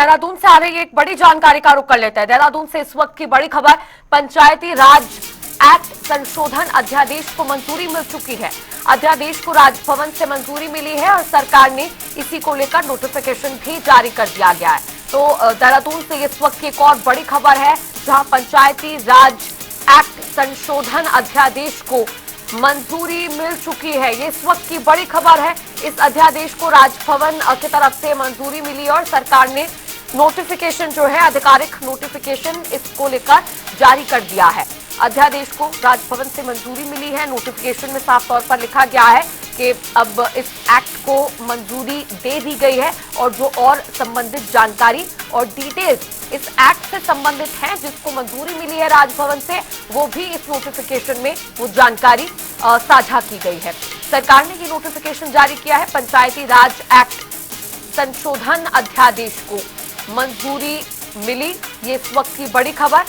देहरादून से आ रही एक बड़ी जानकारी का रुख कर लेते हैं। देहरादून से इस वक्त की बड़ी खबर, पंचायती राज एक्ट संशोधन अध्यादेश को मंजूरी मिल चुकी है। अध्यादेश को राजभवन से मंजूरी मिली है और सरकार ने इसी को लेकर नोटिफिकेशन भी जारी कर दिया गया है। तो देहरादून से इस वक्त की एक और बड़ी खबर है, जहां पंचायती राज एक्ट संशोधन अध्यादेश को मंजूरी मिल चुकी है। ये इस वक्त की बड़ी खबर है। इस अध्यादेश को राजभवन की तरफ से मंजूरी मिली और सरकार ने नोटिफिकेशन जो है, आधिकारिक नोटिफिकेशन इसको लेकर जारी कर दिया है। अध्यादेश को राजभवन से मंजूरी मिली है। नोटिफिकेशन में साफ तौर पर लिखा गया है कि अब इस एक्ट को मंजूरी दे दी गई है और जो और संबंधित जानकारी और डिटेल्स इस एक्ट से संबंधित हैं, जिसको मंजूरी मिली है राजभवन से, वो भी इस नोटिफिकेशन में वो जानकारी साझा की गई है। सरकार ने ये नोटिफिकेशन जारी किया है। पंचायती राज एक्ट संशोधन अध्यादेश को मंजूरी मिली, ये इस वक्त की बड़ी खबर।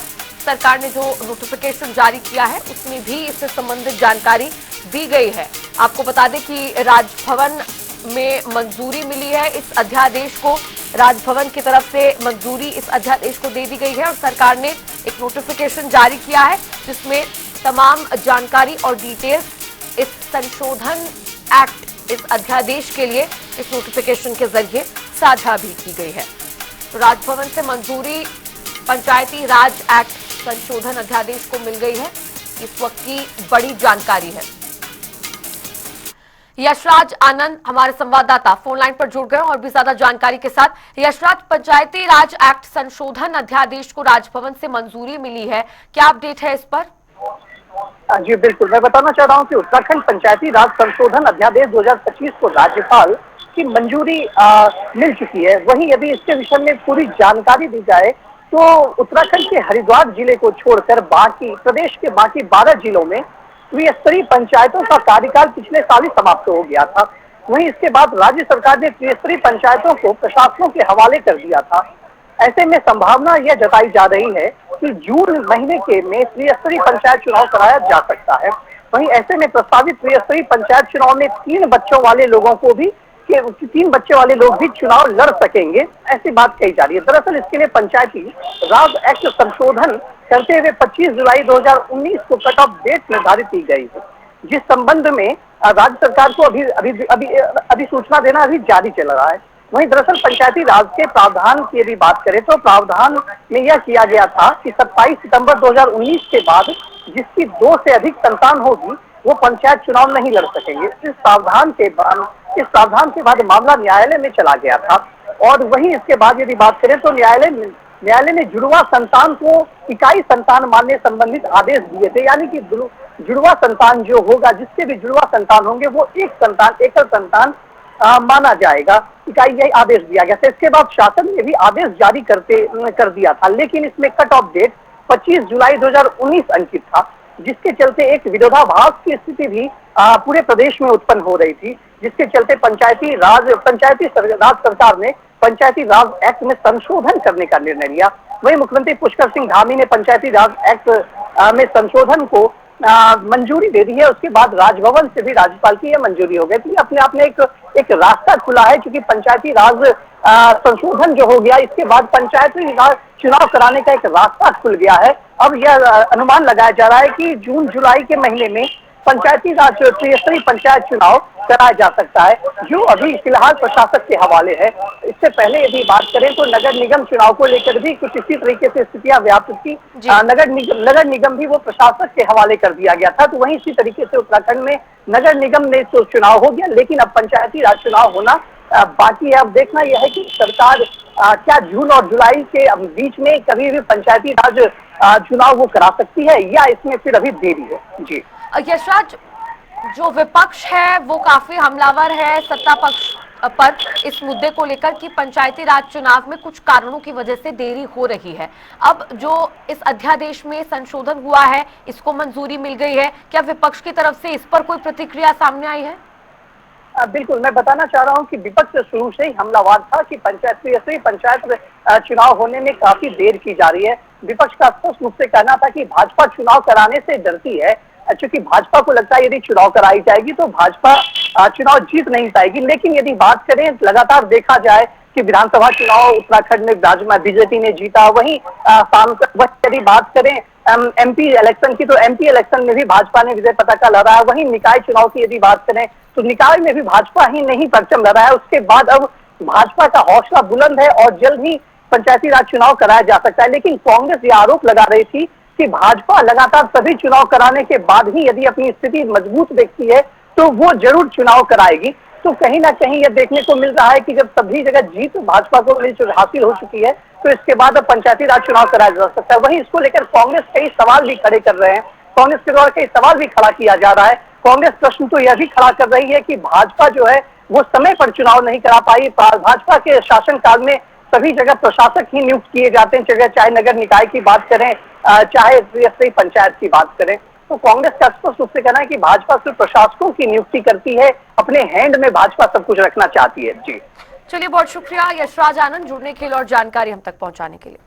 सरकार ने जो नोटिफिकेशन जारी किया है उसमें भी इससे संबंधित जानकारी दी गई है। आपको बता दें कि राजभवन में मंजूरी मिली है इस अध्यादेश को, राजभवन की तरफ से मंजूरी इस अध्यादेश को दे दी गई है और सरकार ने एक नोटिफिकेशन जारी किया है जिसमें तमाम जानकारी और डिटेल्स इस संशोधन एक्ट, इस अध्यादेश के लिए इस नोटिफिकेशन के जरिए साझा भी की गई है। तो राजभवन से मंजूरी पंचायती राज एक्ट संशोधन अध्यादेश को मिल गई है, इस वक्त की बड़ी जानकारी है। यशराज आनंद हमारे संवाददाता फोन लाइन पर जुड़ गए और भी ज्यादा जानकारी के साथ। यशराज, पंचायती राज एक्ट संशोधन अध्यादेश को राजभवन से मंजूरी मिली है, क्या अपडेट है इस पर? जी बिल्कुल, मैं बताना चाह रहा हूं कि उत्तराखंड पंचायती राज संशोधन अध्यादेश 2025 को राज्यपाल की मंजूरी मिल चुकी है। वहीं यदि इसके विषय में पूरी जानकारी दी जाए तो उत्तराखंड के हरिद्वार जिले को छोड़कर बाकी प्रदेश के बाकी 12 जिलों में त्रिस्तरीय पंचायतों का कार्यकाल पिछले साल ही समाप्त हो गया था। वहीं इसके बाद राज्य सरकार ने त्रिस्तरीय पंचायतों को प्रशासनों के हवाले कर दिया था। ऐसे में संभावना यह जताई जा रही है कि जून महीने के में त्रिस्तरीय पंचायत चुनाव कराया जा सकता है। वहीं ऐसे में प्रस्तावित त्रिस्तरीय पंचायत चुनाव में 3 बच्चों वाले लोगों को भी 3 बच्चे वाले लोग भी चुनाव लड़ सकेंगे, ऐसी बात कही जा रही है। दरअसल इसके लिए पंचायती राज एक्ट संशोधन करते हुए 25 जुलाई 2019 को कट ऑफ डेट निर्धारित की गई है, जिस संबंध में राज्य सरकार को अभी सूचना देना अभी जारी चल रहा है। वहीं दरअसल पंचायती राज के प्रावधान की यदि बात करें तो प्रावधान में यह किया गया था कि 27 सितंबर 2019 के बाद जिसकी 2 से अधिक संतान होगी वो पंचायत चुनाव नहीं लड़ सकेंगे। इस प्रावधान के बाद मामला न्यायालय में चला गया था और वहीं इसके बाद यदि बात करें तो न्यायालय ने जुड़वा संतान को इकाई संतान मानने संबंधित आदेश दिए थे। यानी कि जुड़वा संतान जो होगा, जिसके भी जुड़वा संतान होंगे वो एकल संतान माना जाएगा, इकाई यही आदेश दिया गया था। इसके बाद शासन ने भी आदेश जारी कर दिया था, लेकिन इसमें कट ऑफ डेट 25 जुलाई 2019 अंकित था, जिसके चलते एक विरोधाभास की स्थिति भी पूरे प्रदेश में उत्पन्न हो रही थी, जिसके चलते पंचायती राज सरकार ने पंचायती राज एक्ट में संशोधन करने का निर्णय लिया। वहीं मुख्यमंत्री पुष्कर सिंह धामी ने पंचायती राज एक्ट में संशोधन को मंजूरी दे दी है। उसके बाद राजभवन से भी राज्यपाल की यह मंजूरी हो गई थी। अपने आप में एक रास्ता खुला है, क्योंकि पंचायती राज संशोधन जो हो गया, इसके बाद पंचायती राज चुनाव कराने का एक रास्ता खुल गया है। अब यह अनुमान लगाया जा रहा है कि जून जुलाई के महीने में पंचायती राज त्रिस्तरीय पंचायत चुनाव कराया जा सकता है, जो अभी फिलहाल प्रशासक के हवाले है। इससे पहले यदि बात करें तो नगर निगम चुनाव को लेकर भी कुछ इसी तरीके से स्थितियां व्याप्त थी। नगर निगम भी वो प्रशासक के हवाले कर दिया गया था। तो वहीं इसी तरीके से उत्तराखंड में नगर निगम में तो चुनाव हो गया, लेकिन अब पंचायती राज चुनाव होना बाकी है। अब देखना यह है कि सरकार क्या जून और जुलाई के बीच में कभी भी पंचायती राज चुनाव वो करा सकती है या इसमें फिर अभी देरी है। जी यशराज, जो विपक्ष है वो काफी हमलावर है सत्ता पक्ष पर इस मुद्दे को लेकर कि पंचायती राज चुनाव में कुछ कारणों की वजह से देरी हो रही है। अब जो इस अध्यादेश में संशोधन हुआ है, इसको मंजूरी मिल गई है, क्या विपक्ष की तरफ से इस पर कोई प्रतिक्रिया सामने आई है? बिल्कुल, मैं बताना चाह रहा हूं कि विपक्ष शुरू से ही हमलावर था कि पंचायत चुनाव होने में काफी देर की जा रही है। विपक्ष का स्पष्ट रूप से कहना था कि भाजपा चुनाव कराने से डरती है, क्योंकि भाजपा को लगता है यदि चुनाव कराई जाएगी तो भाजपा चुनाव जीत नहीं पाएगी। लेकिन यदि बात करें, लगातार देखा जाए कि विधानसभा चुनाव उत्तराखंड में बीजेपी ने जीता। वहीं यदि बात करें एमपी इलेक्शन की, तो एमपी इलेक्शन में भी भाजपा ने विजय पताका लहराया। वहीं निकाय चुनाव की यदि बात करें तो निकाय में भी भाजपा ही नहीं परचम लहराया है। उसके बाद अब भाजपा का हौसला बुलंद है और जल्द ही पंचायती राज चुनाव कराया जा सकता है। लेकिन कांग्रेस ये आरोप लगा रही थी कि भाजपा लगातार सभी चुनाव कराने के बाद ही यदि अपनी स्थिति मजबूत देखती है तो वो जरूर चुनाव कराएगी। तो कहीं ना कहीं यह देखने को मिल रहा है कि जब सभी जगह जीत भाजपा को हासिल हो चुकी है तो इसके बाद अब पंचायती राज चुनाव कराया जा सकता है। वहीं इसको लेकर कांग्रेस कई सवाल भी खड़े कर रहे हैं। कांग्रेस के द्वारा कई सवाल भी खड़ा किया जा रहा है। कांग्रेस प्रश्न तो यह भी खड़ा कर रही है कि भाजपा जो है वो समय पर चुनाव नहीं करा पाई। भाजपा के शासनकाल में सभी जगह प्रशासक ही नियुक्त किए जाते हैं, जगह चाहे नगर निकाय की बात करें चाहे त्रिस्तरीय पंचायत की बात करें। तो कांग्रेस का स्पष्ट रूप से कहना है कि भाजपा सिर्फ प्रशासकों की नियुक्ति करती है, अपने हैंड में भाजपा सब कुछ रखना चाहती है। जी चलिए, बहुत शुक्रिया यशराज आनंद जुड़ने के लिए और जानकारी हम तक पहुंचाने के लिए।